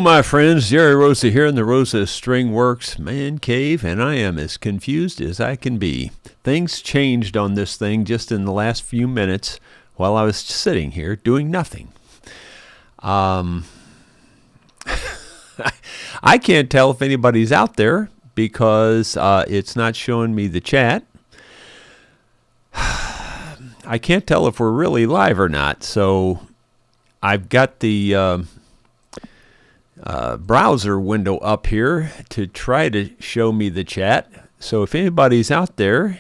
Hello, my friends. Jerry Rosa here in the Rosa String Works Man Cave, and I am as confused as I can be. Things changed on this thing just in the last few minutes while I was sitting here doing nothing. I can't tell if anybody's out there because it's not showing me the chat. I can't tell if we're really live or not, so I've got the browser window up here to try to show me the chat. So if anybody's out there,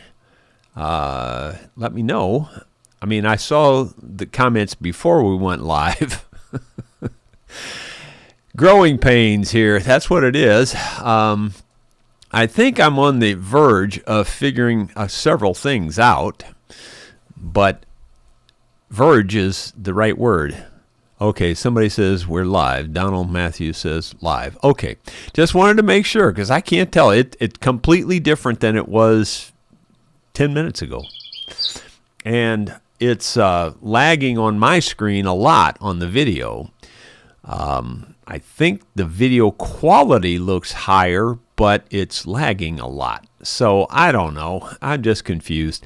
let me know. I mean, I saw the comments before we went live. Growing pains here, that's what it is. I think I'm on the verge of figuring several things out, but verge is the right word. Okay, somebody says we're live. Donald Matthews says live. Okay, just wanted to make sure because I can't tell. It's completely different than it was 10 minutes ago. And it's lagging on my screen a lot on the video. I think the video quality looks higher, but it's lagging a lot. So I don't know. I'm just confused.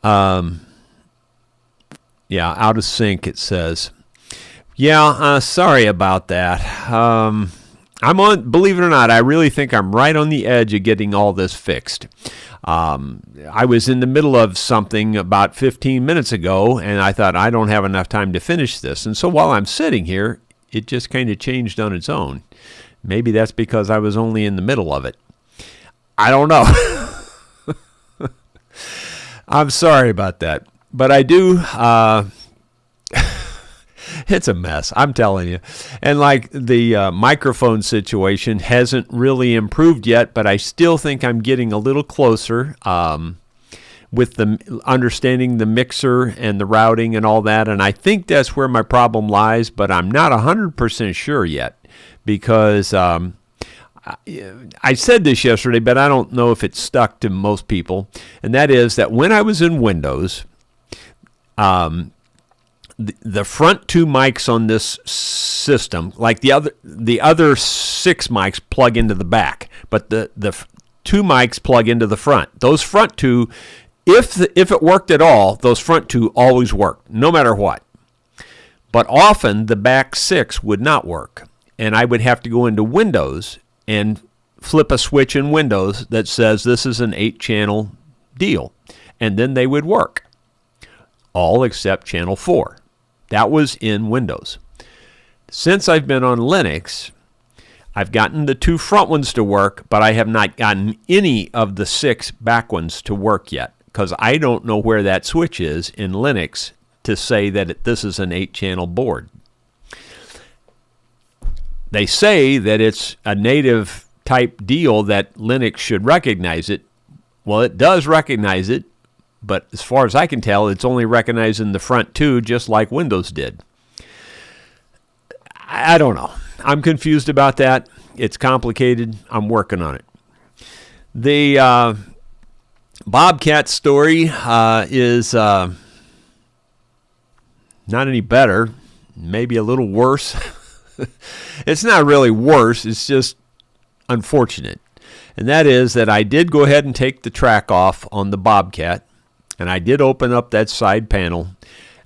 Yeah, out of sync it says. Yeah, sorry about that. I'm on, believe it or not, I really think I'm right on the edge of getting all this fixed. I was in the middle of something about 15 minutes ago, and I thought I don't have enough time to finish this. And so while I'm sitting here, it just kind of changed on its own. Maybe that's because I was only in the middle of it. I don't know. I'm sorry about that. But I do... It's a mess, I'm telling you. And like the microphone situation hasn't really improved yet, but I still think I'm getting a little closer with the understanding the mixer and the routing and all that. And I think that's where my problem lies, but I'm not 100% sure yet because I said this yesterday, but I don't know if it stuck to most people. And that is that when I was in Windows, the front two mics on this system, like the other six mics plug into the back, but the two mics plug into the front. Those front two, if it worked at all, those front two always worked, no matter what. But often the back six would not work, and I would have to go into Windows and flip a switch in Windows that says this is an 8-channel deal, and then they would work, all except channel 4. That was in Windows. Since I've been on Linux, I've gotten the two front ones to work, but I have not gotten any of the 6 back ones to work yet because I don't know where that switch is in Linux to say that this is an 8-channel board. They say that it's a native type deal that Linux should recognize it. Well, it does recognize it. But as far as I can tell, it's only recognizing the front two just like Windows did. I don't know. I'm confused about that. It's complicated. I'm working on it. The Bobcat story is not any better. Maybe a little worse. It's not really worse. It's just unfortunate. And that is that I did go ahead and take the track off on the Bobcat. And I did open up that side panel.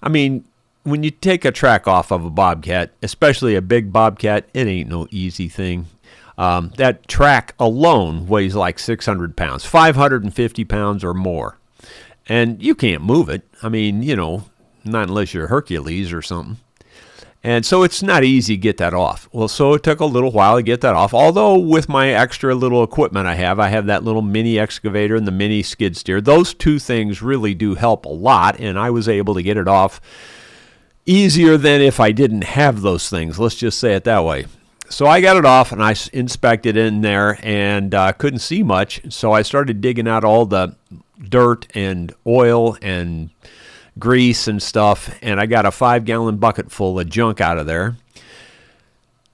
I mean, when you take a track off of a Bobcat, especially a big Bobcat, it ain't no easy thing. That track alone weighs like 600 pounds, 550 pounds or more. And you can't move it. I mean, not unless you're Hercules or something. And so it's not easy to get that off. Well, so it took a little while to get that off. Although with my extra little equipment I have that little mini excavator and the mini skid steer. Those two things really do help a lot, and I was able to get it off easier than if I didn't have those things. Let's just say it that way. So I got it off, and I inspected in there, and couldn't see much. So I started digging out all the dirt and oil and grease and stuff, and I got a 5-gallon bucket full of junk out of there,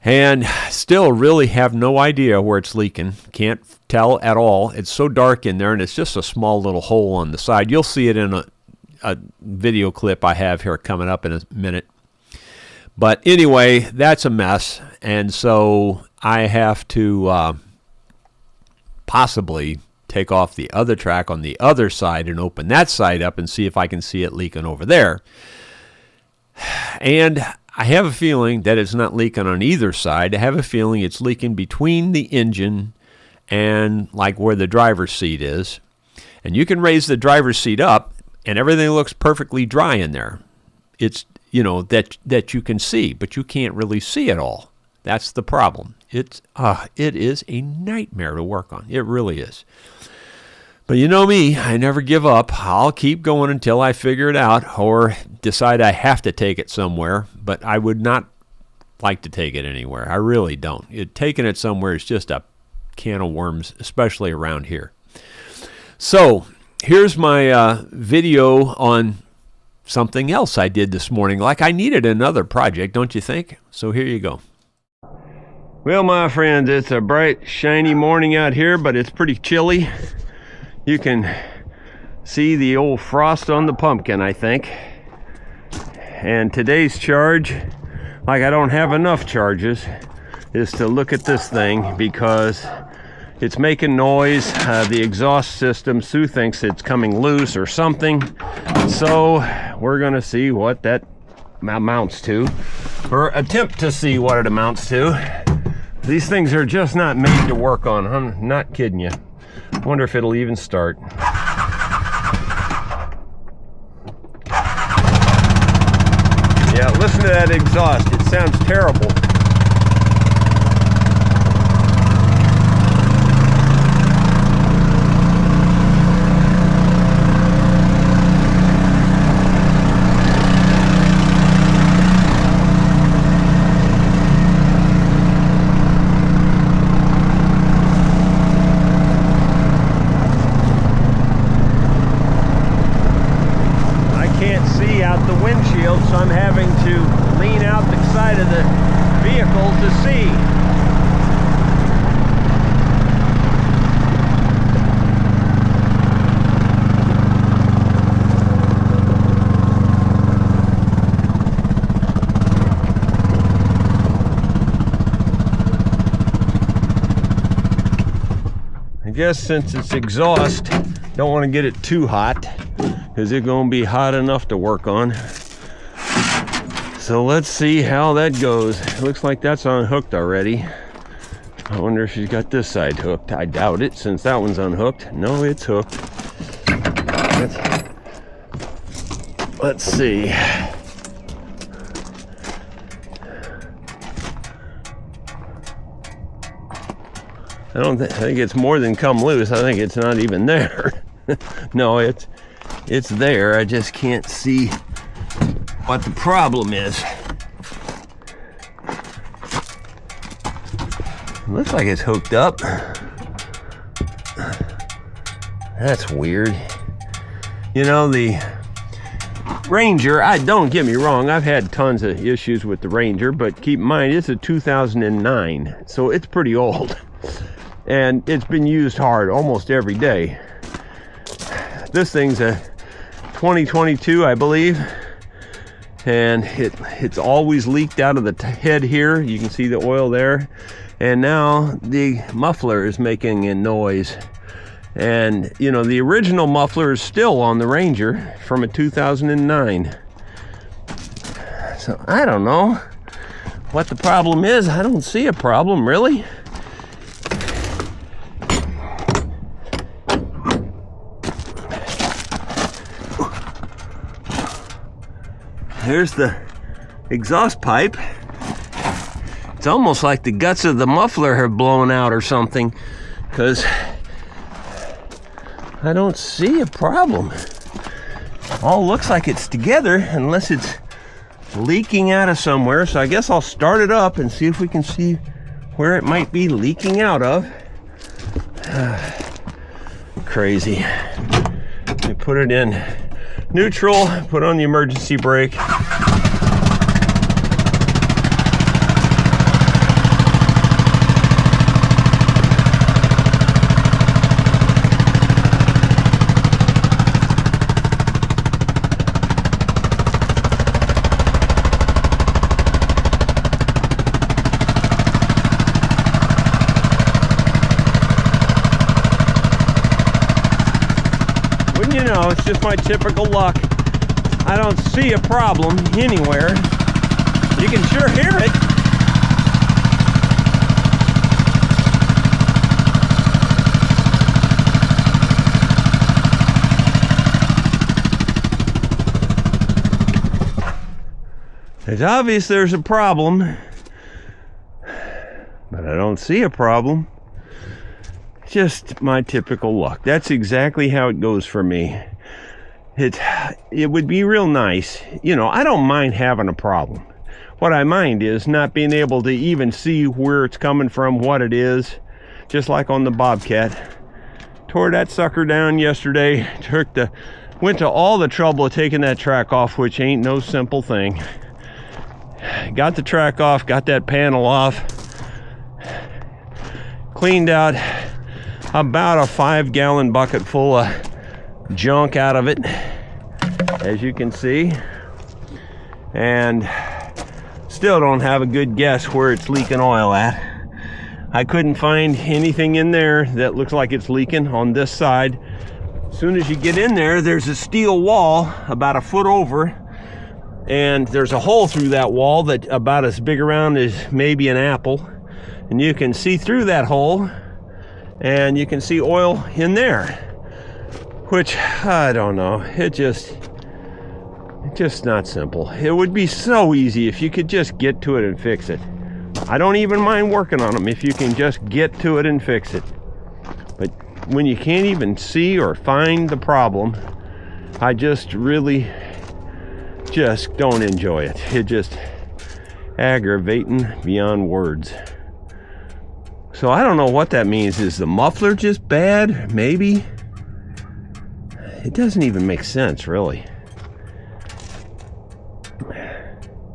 and still really have no idea where it's leaking. Can't tell at all. It's so dark in there, and it's just a small little hole on the side. You'll see it in a video clip I have here coming up in a minute. But anyway, that's a mess. And so I have to possibly take off the other track on the other side and open that side up and see if I can see it leaking over there. And I have a feeling that it's not leaking on either side. I have a feeling it's leaking between the engine and like where the driver's seat is. And you can raise the driver's seat up and everything looks perfectly dry in there. It's, that you can see, but you can't really see it all. That's the problem. It is a nightmare to work on. It really is. But you know me, I never give up. I'll keep going until I figure it out or decide I have to take it somewhere. But I would not like to take it anywhere. I really don't. Taking it somewhere is just a can of worms, especially around here. So here's my video on something else I did this morning. Like I needed another project, don't you think? So here you go. Well, my friends, it's a bright, shiny morning out here, but it's pretty chilly. You can see the old frost on the pumpkin, I think. And today's charge, like I don't have enough charges, is to look at this thing because it's making noise. The exhaust system, Sue thinks it's coming loose or something. So we're gonna see what that amounts to, or attempt to see what it amounts to. These things are just not made to work on. I'm not kidding you. Wonder if it'll even start. Yeah, listen to that exhaust. It sounds terrible. So I'm having to lean out the side of the vehicle to see. I guess since it's exhaust, don't want to get it too hot because it's going to be hot enough to work on. So let's see how that goes. It looks like that's unhooked already. I wonder if she's got this side hooked. I doubt it since that one's unhooked. No, it's hooked. Let's see. I think it's more than come loose. I think it's not even there. No, it's there. I just can't see what the problem is. Looks like it's hooked up. That's weird. You know, the Ranger, don't get me wrong, I've had tons of issues with the Ranger, but keep in mind it's a 2009, so it's pretty old. And it's been used hard almost every day. This thing's a 2022, I believe. And it's always leaked out of the head here. You can see the oil there. And now the muffler is making a noise. And, the original muffler is still on the Ranger from a 2009. So I don't know what the problem is. I don't see a problem, really. Here's the exhaust pipe. It's almost like the guts of the muffler have blown out or something, because I don't see a problem. All looks like it's together unless it's leaking out of somewhere. So I guess I'll start it up and see if we can see where it might be leaking out of. Crazy. We put it in neutral, put on the emergency brake. know, it's just my typical luck. I don't see a problem anywhere. You can sure hear it. It's obvious there's a problem, but I don't see a problem. Just my typical luck. That's exactly how it goes for me. It would be real nice. You know, I don't mind having a problem. What I mind is not being able to even see where it's coming from, what it is. Just like on the Bobcat. Tore that sucker down yesterday. Went to all the trouble of taking that track off, which ain't no simple thing. Got the track off, got that panel off. Cleaned out about a 5-gallon bucket full of junk out of it, as you can see, and still don't have a good guess where it's leaking oil at. I couldn't find anything in there that looks like it's leaking on this side. As soon as you get in there, there's a steel wall about a foot over, and there's a hole through that wall that about as big around as maybe an apple, and you can see through that hole and you can see oil in there, which I don't know, it's just not simple. It would be so easy if you could just get to it and fix it. I don't even mind working on them if you can just get to it and fix it. But when you can't even see or find the problem, I just really just don't enjoy it. It's just aggravating beyond words. So I don't know what that means. Is the muffler just bad? Maybe. It doesn't even make sense, really.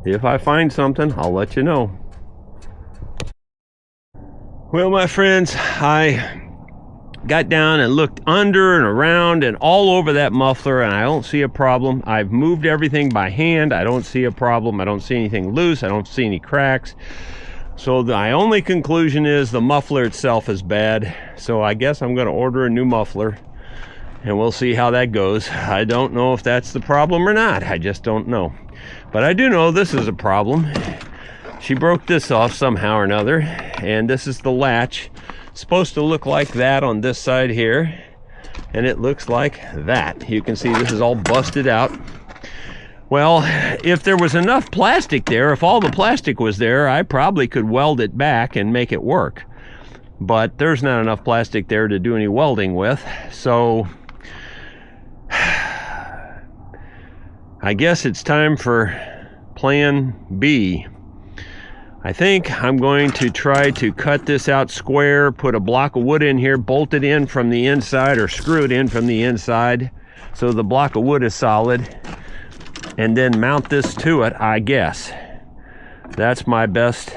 If I find something, I'll let you know. Well, my friends, I got down and looked under and around and all over that muffler, and I don't see a problem. I've moved everything by hand. I don't see a problem. I don't see anything loose. I don't see any cracks. So my only conclusion is the muffler itself is bad. So I guess I'm going to order a new muffler, and we'll see how that goes. I don't know if that's the problem or not. I just don't know. But I do know this is a problem. She broke this off somehow or another, and this is the latch. It's supposed to look like that on this side here, and it looks like that. You can see this is all busted out. Well, if there was enough plastic there, if all the plastic was there, I probably could weld it back and make it work. But there's not enough plastic there to do any welding with, so I guess it's time for plan B. I think I'm going to try to cut this out square, put a block of wood in here, bolt it in from the inside, or screw it in from the inside so the block of wood is solid, and then mount this to it, I guess. That's my best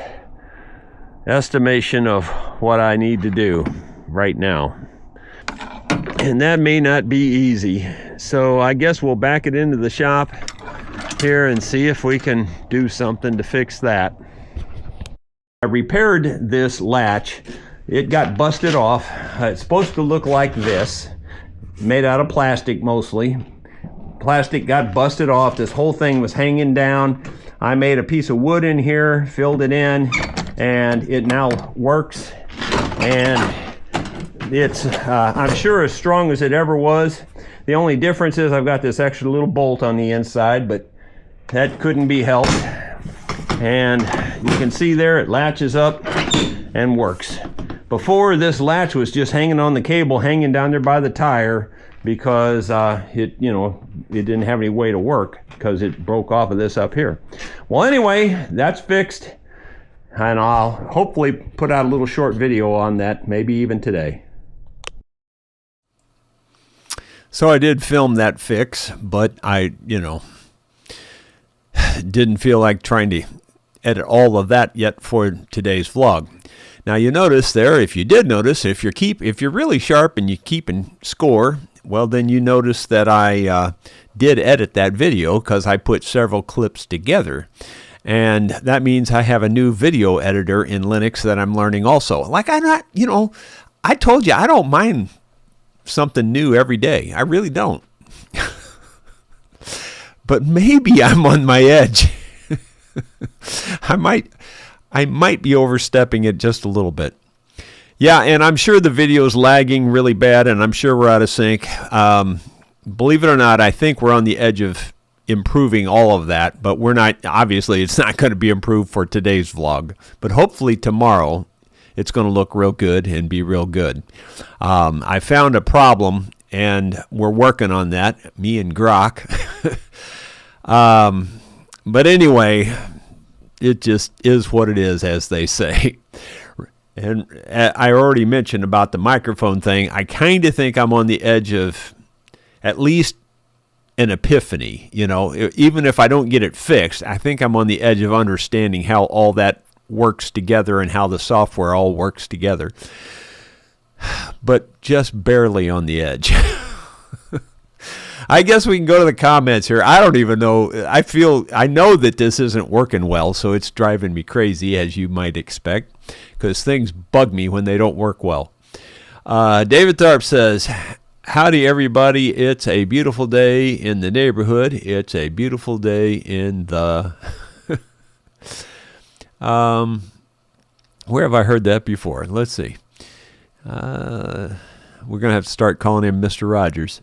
estimation of what I need to do right now. And that may not be easy. So I guess we'll back it into the shop here and see if we can do something to fix that. I repaired this latch. It got busted off. It's supposed to look like this, made out of plastic mostly. Plastic got busted off. This whole thing was hanging down. I made a piece of wood in here, filled it in, and it now works. And it's, I'm sure, as strong as it ever was. The only difference is I've got this extra little bolt on the inside, but that couldn't be helped. And you can see there it latches up and works. Before, this latch was just hanging on the cable, hanging down there by the tire, because it didn't have any way to work because it broke off of this up here. Well, anyway, that's fixed, and I'll hopefully put out a little short video on that, maybe even today. So I did film that fix, but I, didn't feel like trying to edit all of that yet for today's vlog. Now you notice there, if you did notice, if you're really sharp and you keep and score, well, then you notice that I did edit that video because I put several clips together. And that means I have a new video editor in Linux that I'm learning also. Like I told you, I don't mind something new every day. I really don't. But maybe I'm on my edge. I might be overstepping it just a little bit. Yeah, and I'm sure the video is lagging really bad, and I'm sure we're out of sync. Believe it or not, I think we're on the edge of improving all of that, but we're not. Obviously, it's not going to be improved for today's vlog, but hopefully tomorrow it's going to look real good and be real good. I found a problem, and we're working on that, me and Grok. But anyway, it just is what it is, as they say. And I already mentioned about the microphone thing. I kind of think I'm on the edge of at least an epiphany. You know, even if I don't get it fixed, I think I'm on the edge of understanding how all that works together and how the software all works together. But just barely on the edge. I guess we can go to the comments here. I don't even know. I know that this isn't working well, so it's driving me crazy, as you might expect, because things bug me when they don't work well. David Tharp says, howdy, everybody. It's a beautiful day in the neighborhood. It's a beautiful day in the... where have I heard that before? Let's see. We're going to have to start calling him Mr. Rogers.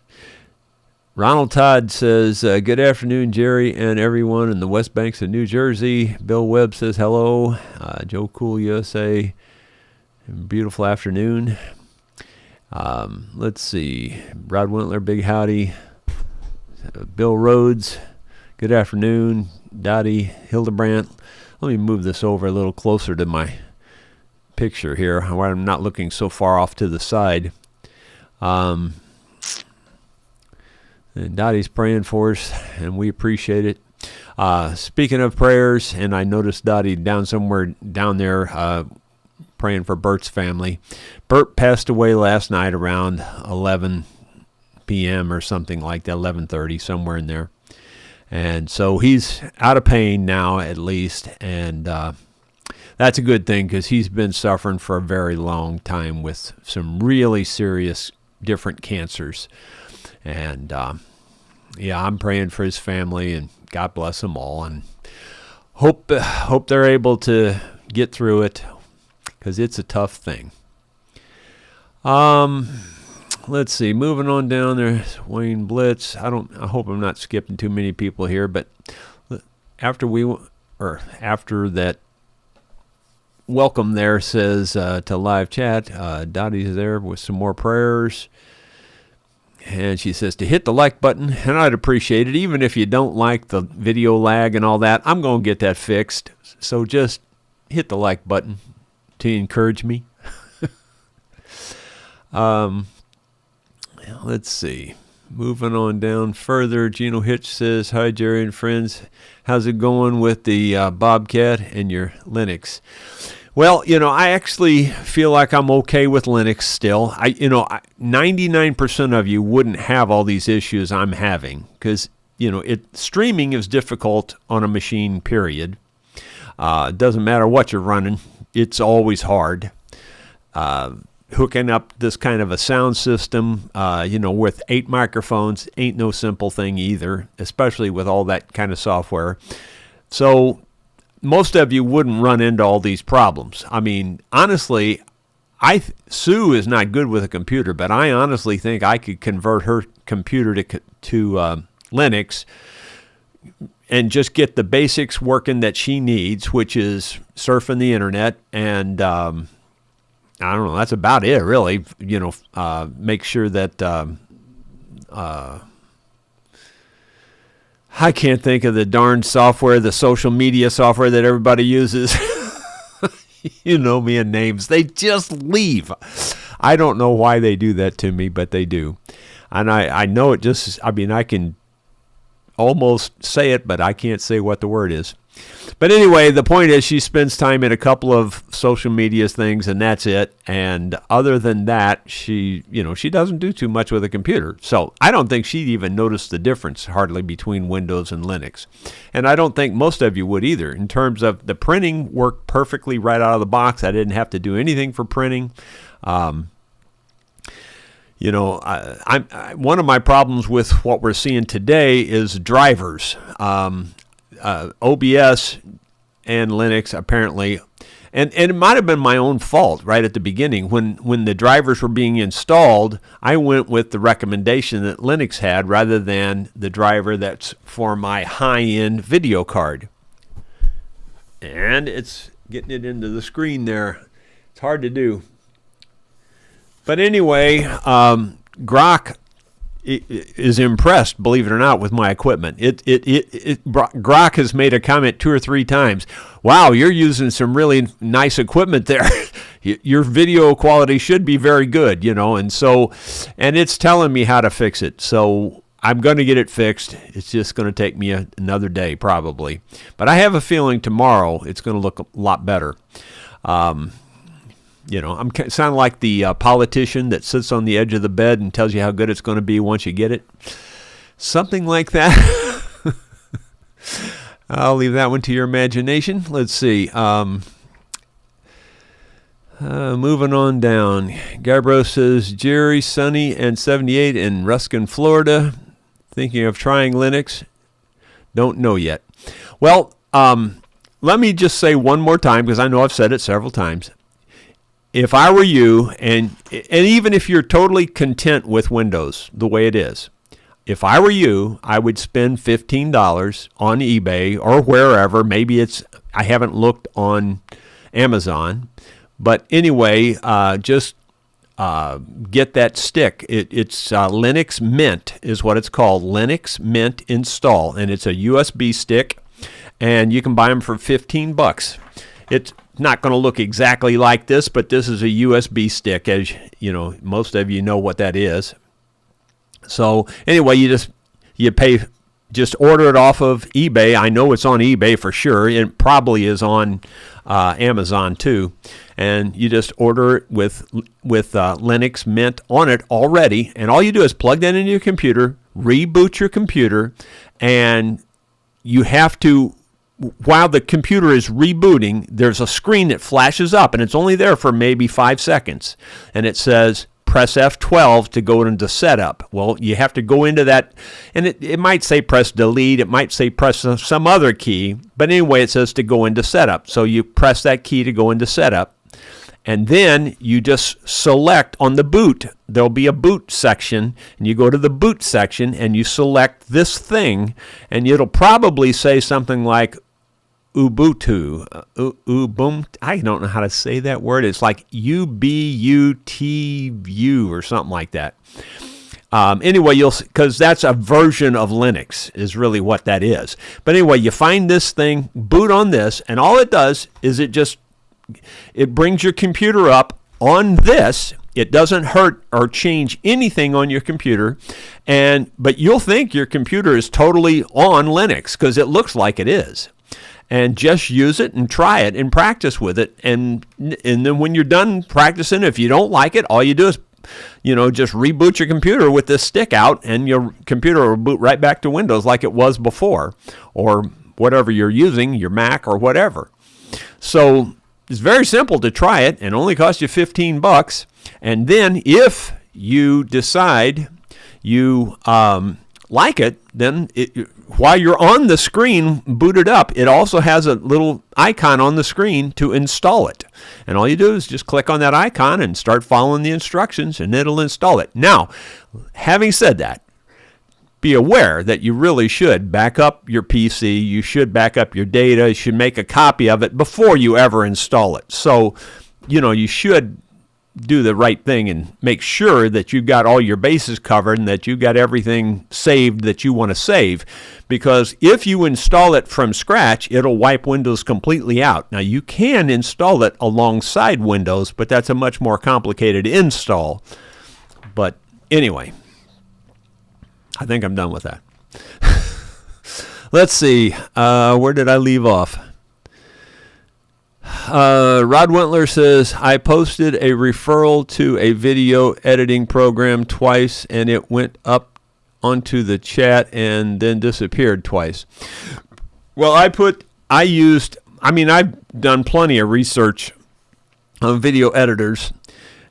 Ronald Todd says, good afternoon, Jerry and everyone in the West Banks of New Jersey. Bill Webb says hello. Joe Cool USA, beautiful afternoon. Let's see. Rod Wintler, big howdy. Bill Rhodes, good afternoon. Dottie Hildebrandt. Let me move this over a little closer to my picture here, where I'm not looking so far off to the side. And Dottie's praying for us, and we appreciate it. Speaking of prayers, and I noticed Dottie somewhere down there praying for Bert's family. Bert passed away last night around 11 p.m. or something like that, 11:30, somewhere in there. And so he's out of pain now, at least, and that's a good thing, because he's been suffering for a very long time with some really serious different cancers. And yeah, I'm praying for his family, and God bless them all, and hope they're able to get through it, because it's a tough thing. Let's see, moving on down there, Wayne Blitz. I hope I'm not skipping too many people here, but after that welcome there says to live chat, Dottie's there with some more prayers. And she says to hit the like button, and I'd appreciate it. Even if you don't like the video lag and all that, I'm going to get that fixed. So just hit the like button to encourage me. Let's see. Moving on down further, Gino Hitch says, hi, Jerry and friends. How's it going with the Bobcat and your Linux? Well, I actually feel like I'm okay with Linux still. 99% of you wouldn't have all these issues I'm having, because, streaming is difficult on a machine, period. It doesn't matter what you're running. It's always hard. Hooking up this kind of a sound system, with 8 microphones ain't no simple thing either, especially with all that kind of software. So most of you wouldn't run into all these problems. I mean, honestly, Sue is not good with a computer, but I honestly think I could convert her computer to Linux and just get the basics working that she needs, which is surfing the internet, and I don't know, that's about it, really. Make sure that I can't think of the darn software, the social media software that everybody uses. You know me and names. They just leave. I don't know why they do that to me, but they do. And I know it just, I can almost say it, but I can't say what the word is. But anyway, the point is she spends time in a couple of social media things, and that's it. And other than that, she doesn't do too much with a computer. So I don't think she'd even notice the difference hardly between Windows and Linux. And I don't think most of you would either. In terms of the printing, worked perfectly right out of the box. I didn't have to do anything for printing. One of my problems with what we're seeing today is drivers. OBS and Linux apparently, and it might have been my own fault right at the beginning. When the drivers were being installed, I went with the recommendation that Linux had rather than the driver that's for my high-end video card. And it's getting it into the screen there. It's hard to do. But anyway, Grok is impressed, believe it or not, with my equipment. Grok has made a comment 2 or 3 times. Wow, you're using some really nice equipment there. Your video quality should be very good, and it's telling me how to fix it. So I'm going to get it fixed. It's just going to take me another day probably. But I have a feeling tomorrow it's going to look a lot better. I'm sound like the politician that sits on the edge of the bed and tells you how good it's going to be once you get it. Something like that. I'll leave that one to your imagination. Let's see. Moving on down. Gabbro says, Jerry, Sunny, and 78 in Ruskin, Florida. Thinking of trying Linux. Don't know yet. Well, let me just say one more time, because I know I've said it several times. If I were you, and even if you're totally content with Windows the way it is, if I were you, I would spend $15 on eBay or wherever. Maybe I haven't looked on Amazon. But anyway, just get that stick. It's Linux Mint is what it's called. Linux Mint Install. And it's a USB stick. And you can buy them for $15. It's not going to look exactly like this, but this is a USB stick, as most of you know what that is. So anyway, you pay, just order it off of eBay. I know it's on eBay for sure. It probably is on Amazon too. And you just order it with Linux Mint on it already. And all you do is plug that into your computer, reboot your computer, and you have to, while the computer is rebooting, there's a screen that flashes up, and it's only there for maybe 5 seconds. And it says, press F12 to go into setup. Well, you have to go into that, and it might say press delete, it might say press some other key, but anyway, it says to go into setup. So you press that key to go into setup, and then you just select on the boot. There'll be a boot section, and you go to the boot section, and you select this thing, and it'll probably say something like Ubuntu, I don't know how to say that word. It's like UBUTU or something like that. Anyway, because that's a version of Linux is really what that is. But anyway, you find this thing, boot on this, and all it does is it brings your computer up on this. It doesn't hurt or change anything on your computer, but you'll think your computer is totally on Linux because it looks like it is. And just use it and try it and practice with it. And then when you're done practicing, if you don't like it, all you do is, just reboot your computer with this stick out, and your computer will boot right back to Windows like it was before, or whatever you're using, your Mac or whatever. So it's very simple to try it, and only costs you $15. And then if you decide you like it, then while you're on the screen booted up, it also has a little icon on the screen to install it. And all you do is just click on that icon and start following the instructions, and it'll install it. Now, having said that, be aware that you really should back up your PC. You should back up your data. You should make a copy of it before you ever install it. So, you should do the right thing and make sure that you got all your bases covered and that you got everything saved that you want to save, because if you install it from scratch, it'll wipe Windows completely out. Now, you can install it alongside Windows, but that's a much more complicated install. But anyway, I think I'm done with that. Let's see, where did I leave off? Rod Wentler says, I posted a referral to a video editing program twice, and it went up onto the chat and then disappeared twice. Well, I've done plenty of research on video editors,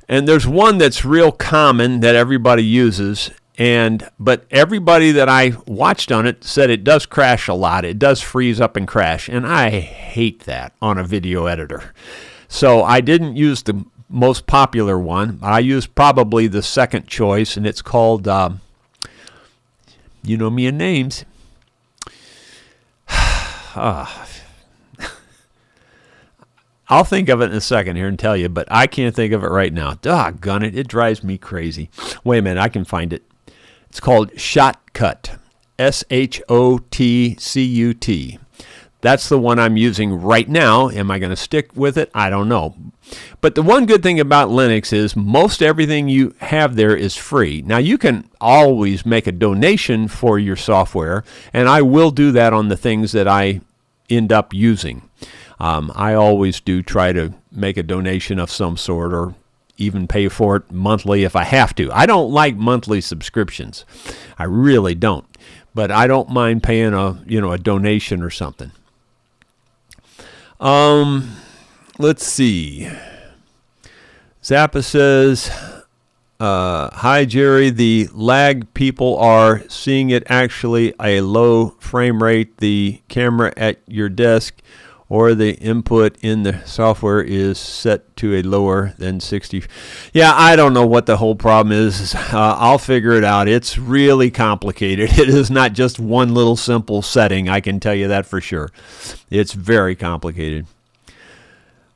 And there's one that's real common that everybody uses, but everybody that I watched on it said it does crash a lot. It does freeze up and crash, and I hate that on a video editor. So I didn't use the most popular one. I used probably the second choice, and it's called, you know me and names. I'll think of it in a second here and tell you, but I can't think of it right now. Doggone it. It drives me crazy. Wait a minute. I can find it. It's called Shotcut. SHOTCUT. That's the one I'm using right now. Am I going to stick with it? I don't know. But the one good thing about Linux is most everything you have there is free. Now, you can always make a donation for your software, and I will do that on the things that I end up using. I always do try to make a donation of some sort or even pay for it monthly if I have to. I don't like monthly subscriptions. I really don't. But I don't mind paying a donation or something. Let's see. Zappa says, hi, Jerry. The lag people are seeing it actually a low frame rate. The camera at your desk or the input in the software is set to a lower than 60. Yeah, I don't know what the whole problem is. I'll figure it out. It's really complicated. It is not just one little simple setting. I can tell you that for sure. It's very complicated.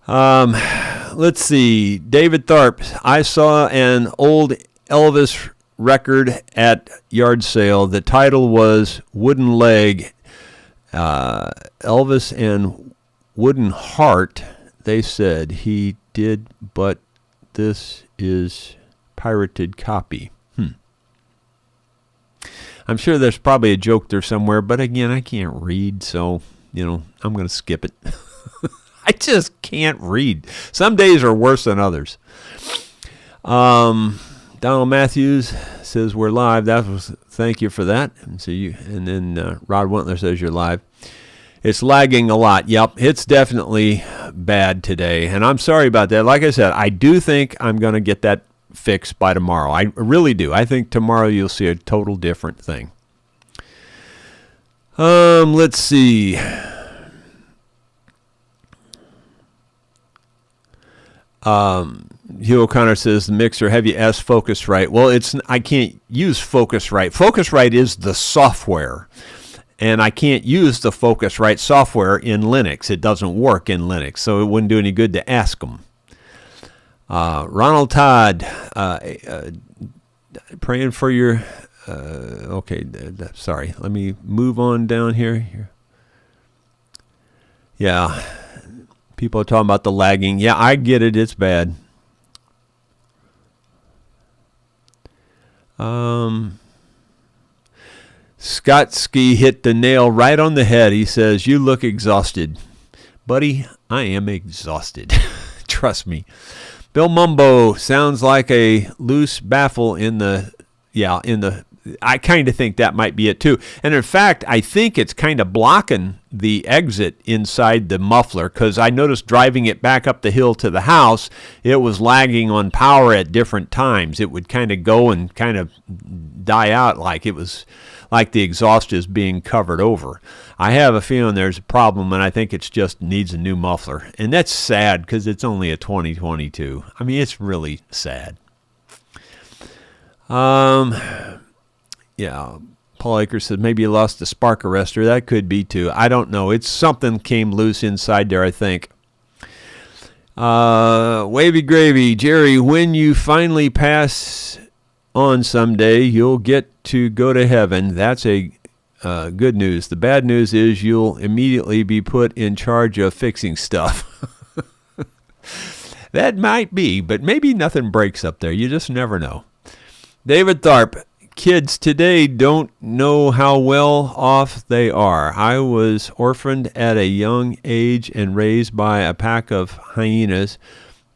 Let's see. David Tharp. I saw an old Elvis record at yard sale. The title was Wooden Leg. Elvis and Wooden Heart, they said he did, but this is pirated copy. I'm sure there's probably a joke there somewhere, but again, I can't read, so, I'm going to skip it. I just can't read. Some days are worse than others. Donald Matthews says we're live. Thank you for that. And then Rod Wentler says you're live. It's lagging a lot. Yep, it's definitely bad today. And I'm sorry about that. Like I said, I do think I'm going to get that fixed by tomorrow. I really do. I think tomorrow you'll see a total different thing. Let's see. Hugh O'Connor says the mixer, have you asked Focusrite? Well, I can't use Focusrite. Focusrite is the software. And I can't use the Focusrite software in Linux. It doesn't work in Linux, so it wouldn't do any good to ask them. Ronald Todd, praying for your... okay, sorry. Let me move on down here. Yeah, people are talking about the lagging. Yeah, I get it. It's bad. Scott Ski hit the nail right on the head. He says, you look exhausted. Buddy, I am exhausted. Trust me. Bill Mumbo sounds like a loose baffle I kind of think that might be it too. And in fact, I think it's kind of blocking the exit inside the muffler because I noticed driving it back up the hill to the house, it was lagging on power at different times. It would kind of go and kind of die out like it was like the exhaust is being covered over. I have a feeling there's a problem, and I think it just needs a new muffler. And that's sad because it's only a 2022. I mean, it's really sad. Yeah, Paul Akers said maybe you lost the spark arrestor. That could be too. I don't know. It's something came loose inside there, I think. Wavy Gravy. Jerry, when you finally pass on someday, you'll get to go to heaven. That's a good news. The bad news is you'll immediately be put in charge of fixing stuff. That might be, but maybe nothing breaks up there. You just never know. David Tharp. Kids today don't know how well off they are. I was orphaned at a young age and raised by a pack of hyenas.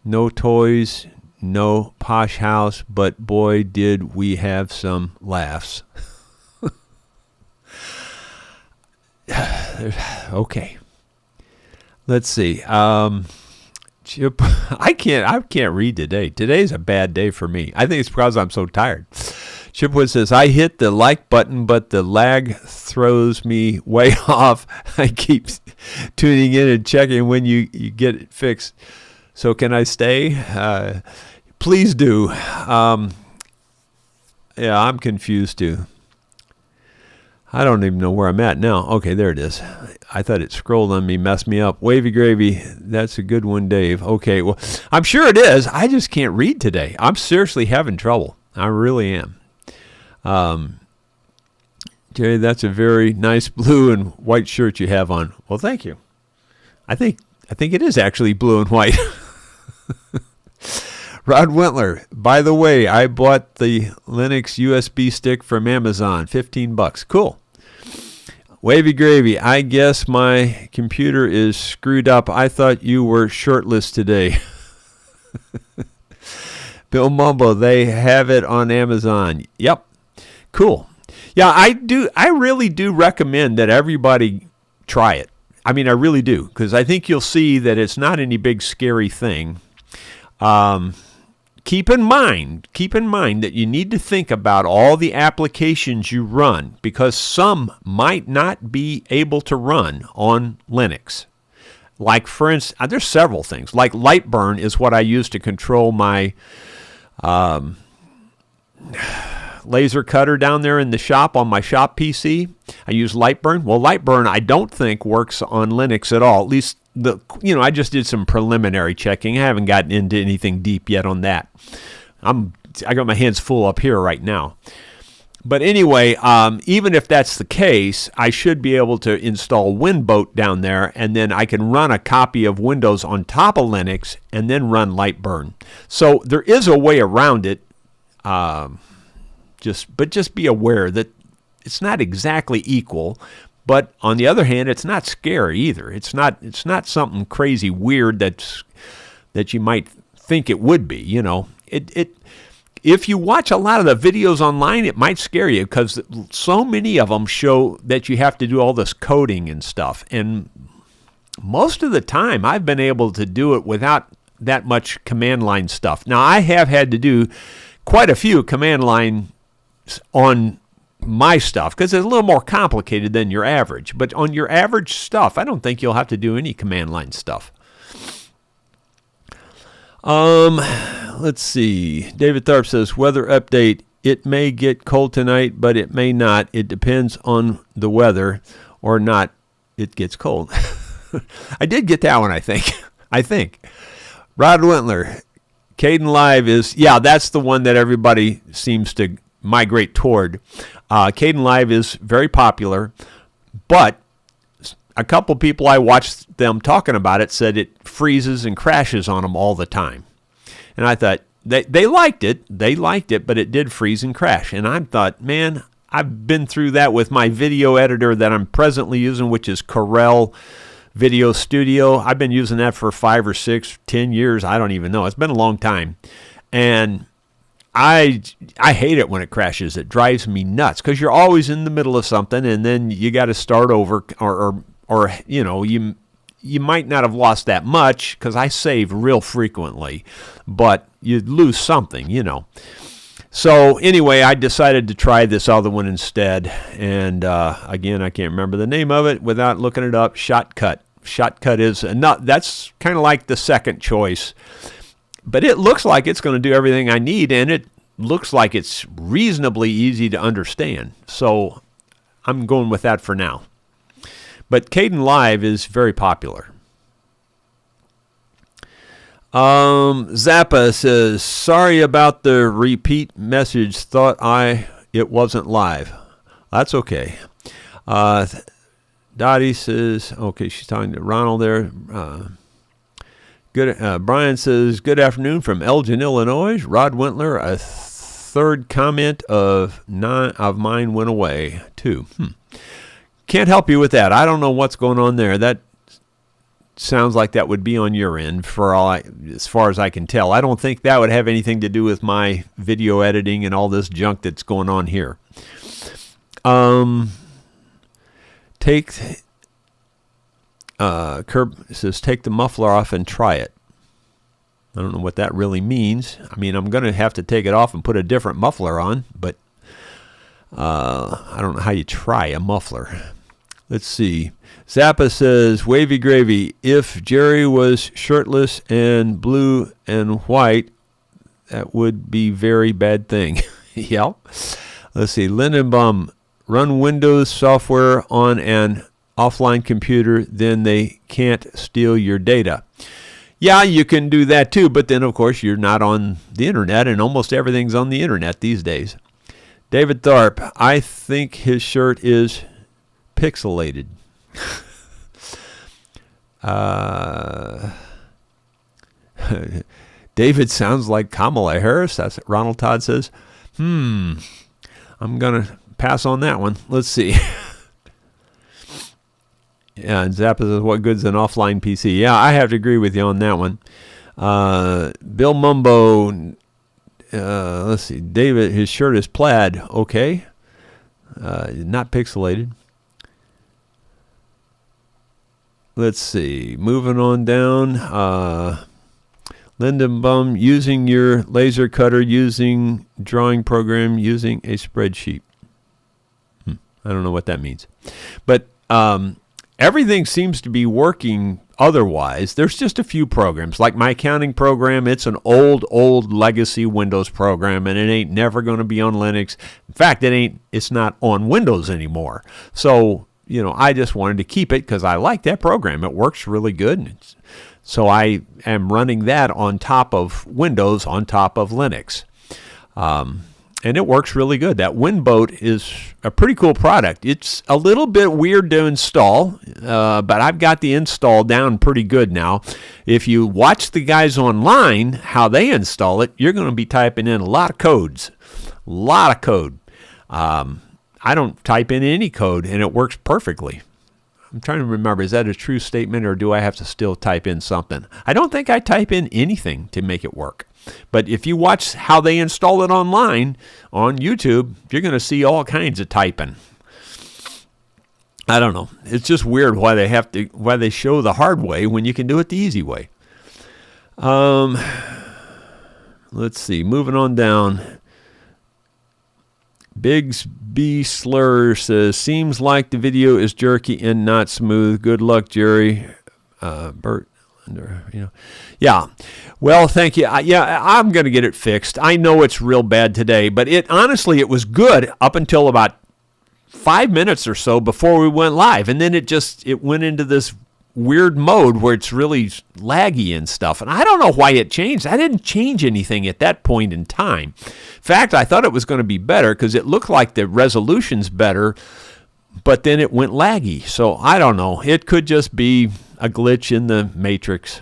No toys, no posh house, but boy, did we have some laughs. Okay. Let's see. Chip, I can't read today. Today's a bad day for me. I think it's because I'm so tired. Chipwood says, I hit the like button, but the lag throws me way off. I keep tuning in and checking when you get it fixed. So can I stay? Please do. Yeah, I'm confused too. I don't even know where I'm at now. Okay, there it is. I thought it scrolled on me, messed me up. Wavy Gravy, that's a good one, Dave. Okay, well, I'm sure it is. I just can't read today. I'm seriously having trouble. I really am. Jerry, that's a very nice blue and white shirt you have on. Well, thank you. I think it is actually blue and white. Rod Wentler, by the way, I bought the Linux USB stick from Amazon, $15. Cool. Wavy Gravy, I guess my computer is screwed up. I thought you were shirtless today. Bill Mumbo, they have it on Amazon. Yep. Cool. Yeah, I really do recommend that everybody try it. I mean, I really do, because I think you'll see that it's not any big scary thing. Keep in mind that you need to think about all the applications you run, because some might not be able to run on Linux. Like, for instance, there's several things. Like Lightburn is what I use to control my laser cutter down there in the shop on my shop PC. I use Lightburn. Well, Lightburn I don't think works on Linux at all. At least I just did some preliminary checking. I haven't gotten into anything deep yet on that. I got my hands full up here right now. But anyway, even if that's the case, I should be able to install Winboat down there, and then I can run a copy of Windows on top of Linux and then run Lightburn. So there is a way around it. Just be aware that it's not exactly equal, but on the other hand, it's not scary either. It's not something crazy weird that you might think it would be. If you watch a lot of the videos online, it might scare you, because so many of them show that you have to do all this coding and stuff. And most of the time, I've been able to do it without that much command line stuff. Now, I have had to do quite a few command line on my stuff, because it's a little more complicated than your average. But on your average stuff, I don't think you'll have to do any command line stuff. Let's see. David Tharp says, weather update. It may get cold tonight, but it may not. It depends on the weather or not. It gets cold. I did get that one, I think. Rod Wentler, Caden Live is, that's the one that everybody seems to migrate toward. Caden Live is very popular, but a couple people I watched them talking about it said it freezes and crashes on them all the time. And I thought, they liked it, but it did freeze and crash. And I thought, man, I've been through that with my video editor that I'm presently using, which is Corel Video Studio. I've been using that for 5 or 6, 10 years. I don't even know. It's been a long time. And I hate it when it crashes. It drives me nuts, because you're always in the middle of something, and then you got to start over, or you might not have lost that much, because I save real frequently, but you lose something, So anyway, I decided to try this other one instead, and again, I can't remember the name of it without looking it up. Shotcut. Shotcut is that's kind of like the second choice. But it looks like it's going to do everything I need, and it looks like it's reasonably easy to understand. So I'm going with that for now. But Caden Live is very popular. Zappa says, sorry about the repeat message. Thought it wasn't live. That's okay. Dottie says, okay, she's talking to Ronald there. Brian says, good afternoon from Elgin, Illinois. Rod Wentler, a third comment of mine went away, too. Can't help you with that. I don't know what's going on there. That sounds like that would be on your end, as far as I can tell. I don't think that would have anything to do with my video editing and all this junk that's going on here. Curb says, take the muffler off and try it. I don't know what that really means. I mean, I'm going to have to take it off and put a different muffler on, but I don't know how you try a muffler. Let's see. Zappa says, wavy gravy, if Jerry was shirtless and blue and white, that would be very bad thing. Yeah. Let's see. Lindenbaum, run Windows software on an offline computer, then they can't steal your data. Yeah, you can do that too, but then, of course, you're not on the internet, and almost everything's on the internet these days. David Tharp, I think his shirt is pixelated. David sounds like Kamala Harris. That's what Ronald Todd says. I'm going to pass on that one. Let's see. Yeah, and Zappa says, what good's an offline PC? Yeah, I have to agree with you on that one. Bill Mumbo, let's see. David, his shirt is plaid. Okay. Not pixelated. Let's see. Moving on down. Lindenbaum, using your laser cutter, using drawing program, using a spreadsheet. I don't know what that means. But everything seems to be working otherwise. There's just a few programs. Like my accounting program, it's an old legacy Windows program, and it ain't never going to be on Linux. In fact, it's not on Windows anymore. So, I just wanted to keep it because I like that program. It works really good. So I am running that on top of Windows, on top of Linux. And it works really good. That Winboat is a pretty cool product. It's a little bit weird to install, but I've got the install down pretty good now. If you watch the guys online, how they install it, you're going to be typing in a lot of codes. A lot of code. I don't type in any code, and it works perfectly. I'm trying to remember, is that a true statement, or do I have to still type in something? I don't think I type in anything to make it work. But if you watch how they install it online on YouTube, you're going to see all kinds of typing. I don't know. It's just weird why they show the hard way when you can do it the easy way. Let's see. Moving on down. Biggs B. Slur says, seems like the video is jerky and not smooth. Good luck, Jerry. Bert. Yeah. Well, thank you. I'm going to get it fixed. I know it's real bad today, but it was good up until about 5 minutes or so before we went live. And then it went into this weird mode where it's really laggy and stuff. And I don't know why it changed. I didn't change anything at that point in time. In fact, I thought it was going to be better because it looked like the resolution's better, but then it went laggy. So I don't know. It could just be a glitch in the matrix.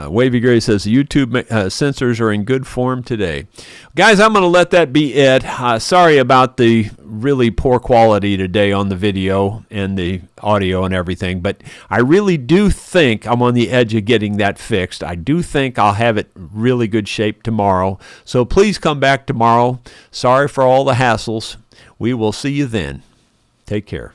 Wavy Gray says the YouTube sensors are in good form today. Guys, I'm going to let that be it. Sorry about the really poor quality today on the video and the audio and everything, but I really do think I'm on the edge of getting that fixed. I do think I'll have it really good shape tomorrow. So please come back tomorrow. Sorry for all the hassles. We will see you then. Take care.